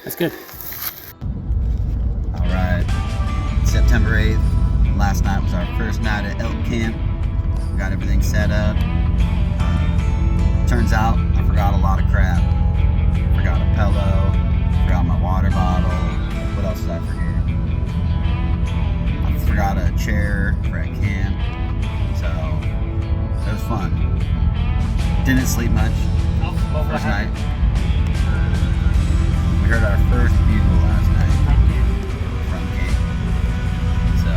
That's good. All right, September 8th. Last night was our first night at elk camp. We got everything set up. Turns out I forgot a lot of crap. Forgot a pillow, forgot my water bottle. What else did I forget? I forgot a chair for at camp. So it was fun. Didn't sleep much. First night. We heard our first bugle last night from camp. So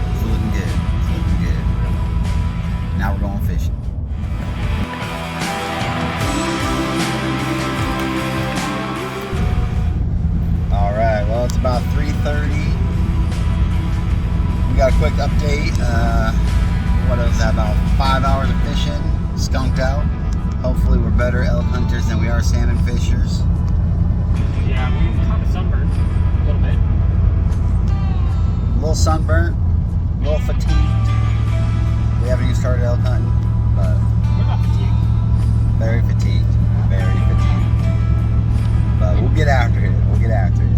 it's looking good. It's looking good. Now we're going fishing. All right. Well, it's about 3:30. We got a quick update. What was that? About 5 hours of fishing. Skunked out. Hopefully we're better elk hunters than we are salmon fishers. Yeah, we've kind of sunburned a little bit. A little sunburnt, a little fatigued. We haven't even started elk hunting, but We're not fatigued. very fatigued, very fatigued. But we'll get after it. We'll get after it.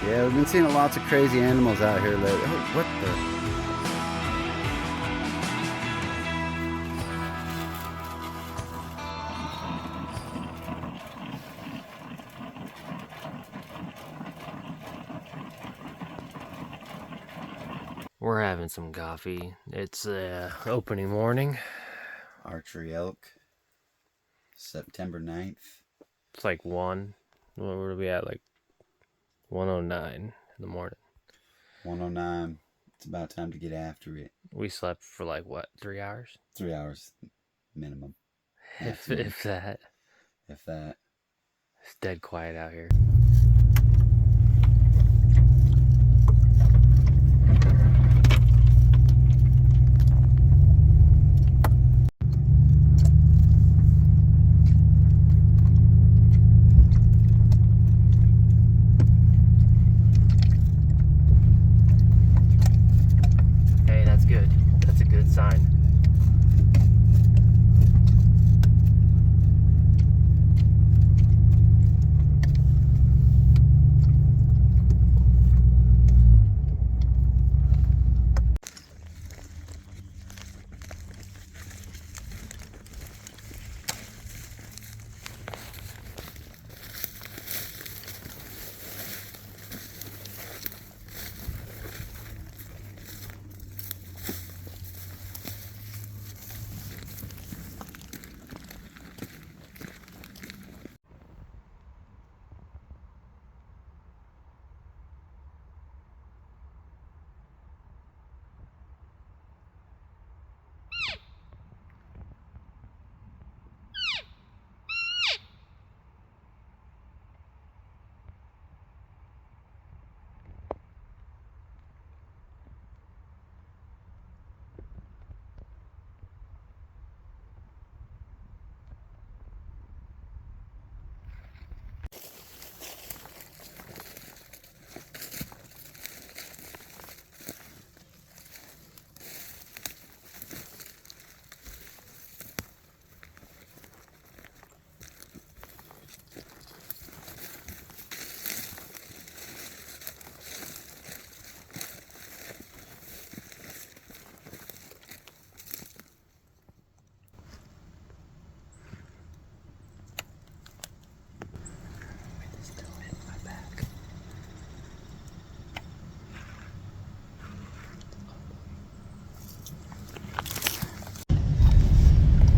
Yeah, we've been seeing lots of crazy animals out here lately. Oh, what the? We're having some coffee. It's opening morning. Archery elk, September 9th. It's like 1. What are we at? Like 1:09 in the morning. 1:09. It's about time to get after it. We slept for like what, 3 hours? 3 hours minimum. If Maximum. that. If that. It's dead quiet out here. Hey, that's good. That's a good sign.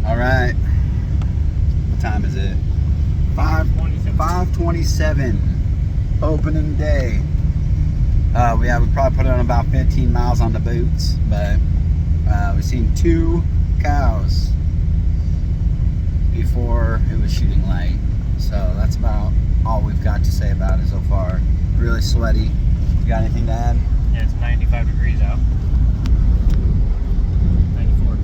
All right. What time is it? 5:27. Opening day. We probably put on about 15 miles on the boots, but we've seen 2 cows before it was shooting light. So that's about all we've got to say about it so far. Really sweaty. You got anything to add? Yeah, it's 95 degrees out. 94.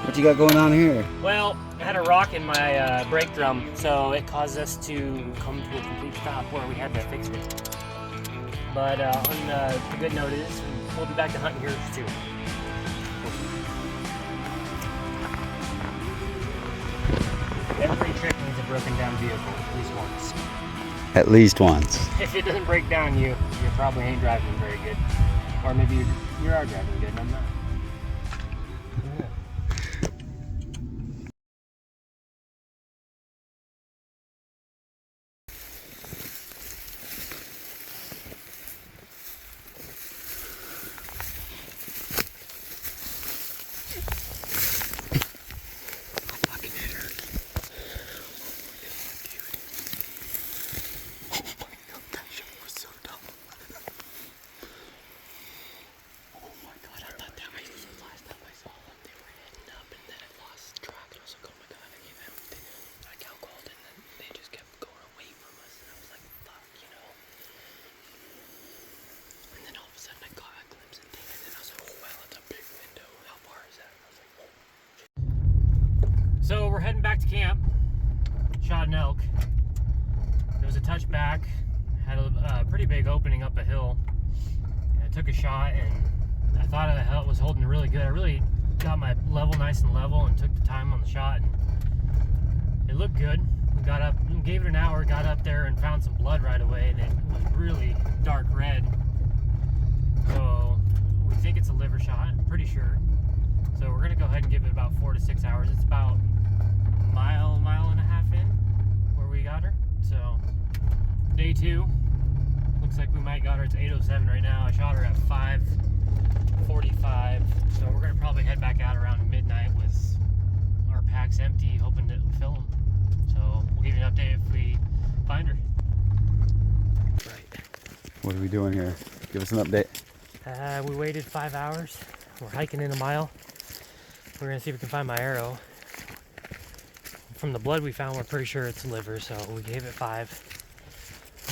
What you got going on here? Well, I had a rock in my brake drum, so it caused us to come to a complete stop where we had to fix it. But on the good note is, we'll be back to hunting here soon. Every trip needs a broken down vehicle, at least once. At least once. If it doesn't break down, you probably ain't driving very good. Or maybe you are driving good and I'm not. So we're heading back to camp. Shot an elk. There was a touchback, had a pretty big opening up a hill. And I took a shot and I thought it was holding really good. I really got my level nice and level and took the time on the shot and it looked good. We got up, gave it an hour, got up there and found some blood right away and it was really dark red. So we think it's a liver shot, pretty sure. So we're gonna go ahead and give it about 4 to 6 hours. It's about mile and a half in where we got her. So day 2, looks like we might got her. It's 8:07 right now. I shot her at 5:45. So we're gonna probably head back out around midnight with our packs empty, hoping to fill them. So we'll give you an update if we find her. Right. What are we doing here? Give us an update. We waited 5 hours. We're hiking in a mile. We're gonna see if we can find my arrow. From the blood we found, we're pretty sure it's liver, so we gave it 5.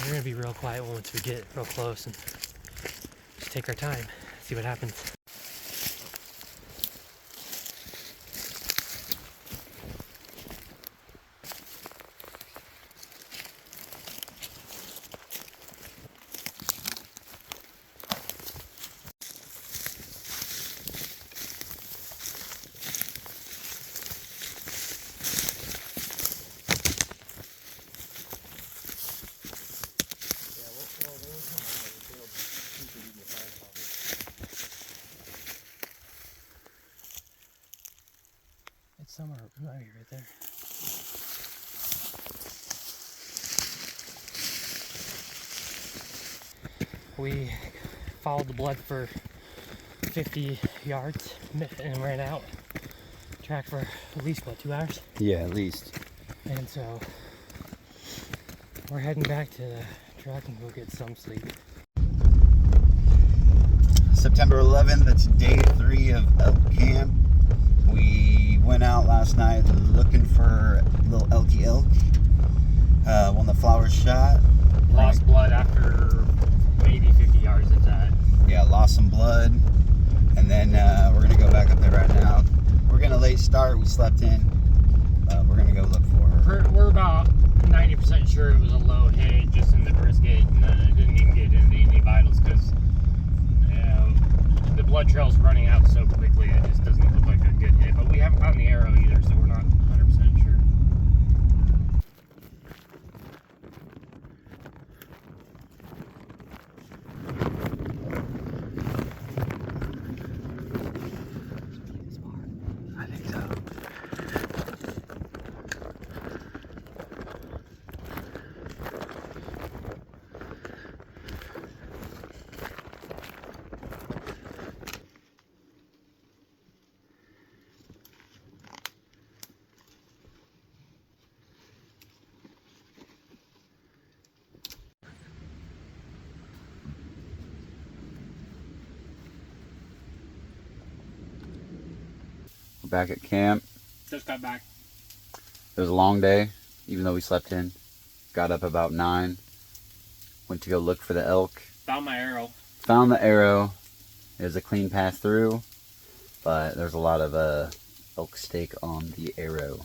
We're gonna be real quiet once we get real close and just take our time, see what happens. It's somewhere right there. We followed the blood for 50 yards and ran out. Tracked for at least, what, 2 hours? Yeah, at least. And so we're heading back to the truck and go get some sleep. September 11th, that's day 3 of elk camp. We went out last night looking for little elky elk. When the flowers shot. Lost blood after maybe 50 yards of that. Yeah, lost some blood. And then we're going to go back up there right now. We're going to late start. We slept in. We're going to go look for her. We're about 90% sure it was a low hit just in the brisket. And it didn't even get into any vitals because the blood trail's running out so quickly it just doesn't look like a good hit. But we haven't found the arrow either, so we're not 100% sure. I think so. We're back at camp. Just got back. It was a long day, even though we slept in. Got up about 9. Went to go look for the elk. Found my arrow. Found the arrow. It was a clean path through, but there's a lot of elk steak on the arrow.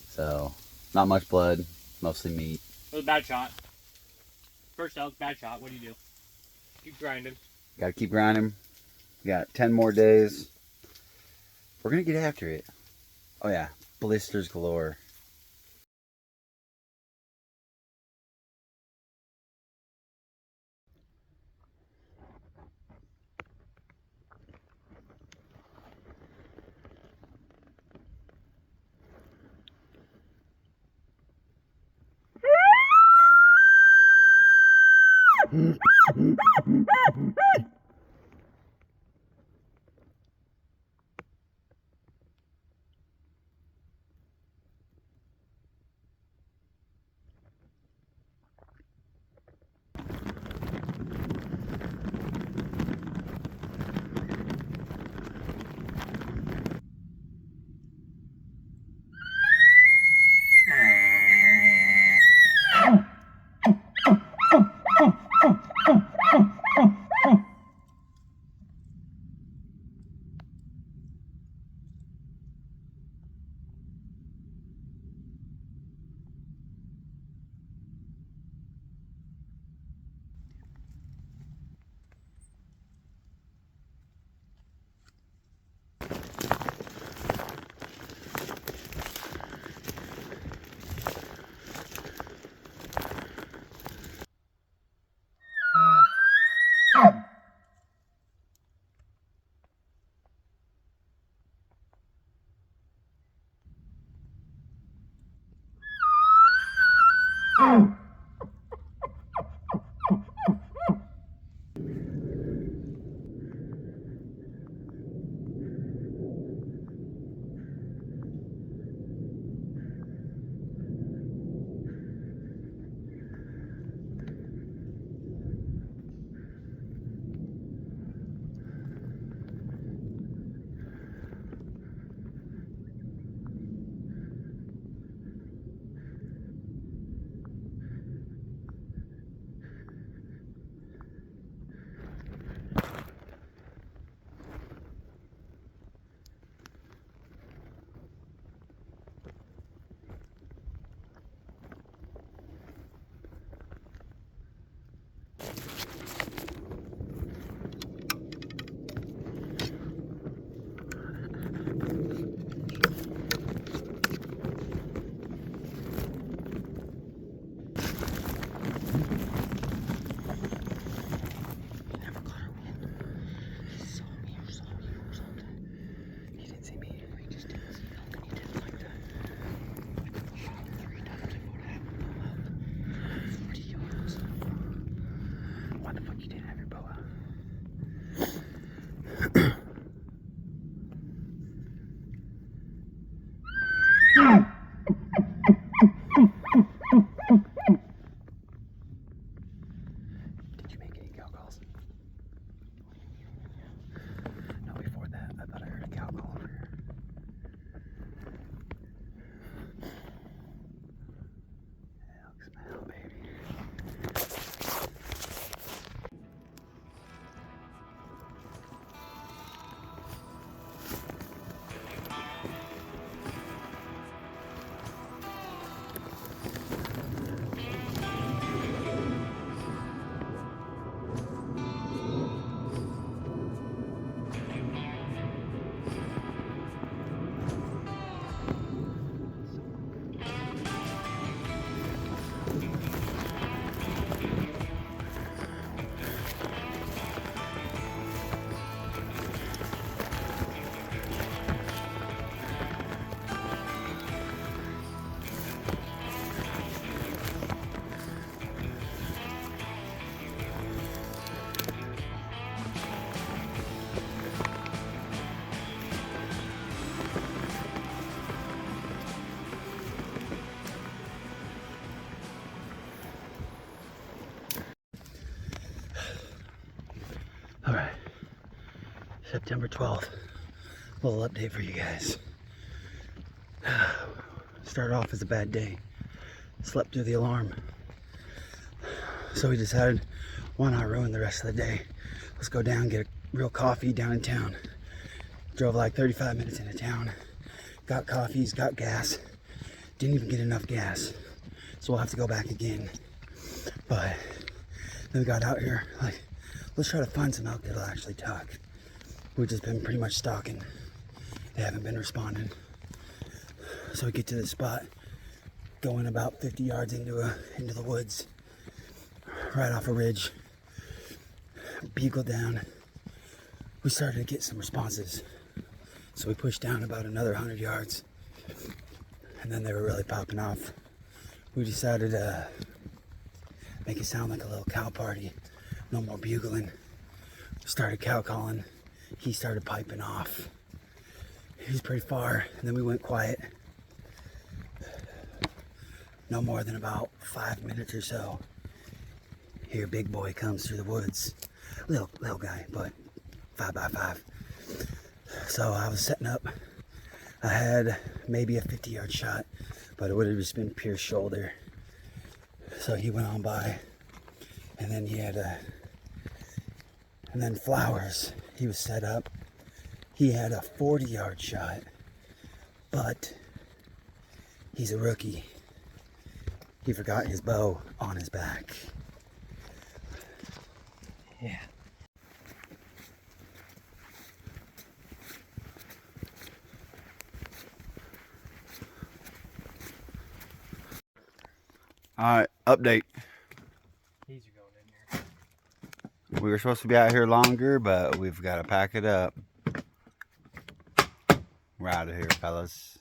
So, not much blood, mostly meat. It was a bad shot. First elk, bad shot. What do you do? Keep grinding. Gotta keep grinding. We got 10 more days. We're gonna get after it. Oh yeah, blisters galore. All right, September 12th, little update for you guys. Started off as a bad day, slept through the alarm. So we decided, why not ruin the rest of the day? Let's go down, get a real coffee down in town. Drove like 35 minutes into town, got coffees, got gas. Didn't even get enough gas, so we'll have to go back again. But then we got out here, like, let's try to find some elk that'll actually talk. We've just been pretty much stalking. They haven't been responding. So we get to the spot, going about 50 yards into the woods, right off a ridge. Bugle down. We started to get some responses. So we pushed down about another 100 yards. And then they were really popping off. We decided to make it sound like a little cow party. No more bugling. Started cow calling. He started piping off. He was pretty far, and then we went quiet. No more than about 5 minutes or so. Here, big boy comes through the woods. Little guy, but 5x5. So I was setting up. I had maybe a 50-yard shot, but it would have just been pure shoulder. So he went on by, and then he had and then Flowers, he was set up. He had a 40-yard shot, but he's a rookie. He forgot his bow on his back. Yeah. Alright, update. These are going in here. We were supposed to be out here longer, but we've got to pack it up. We're out of here, fellas.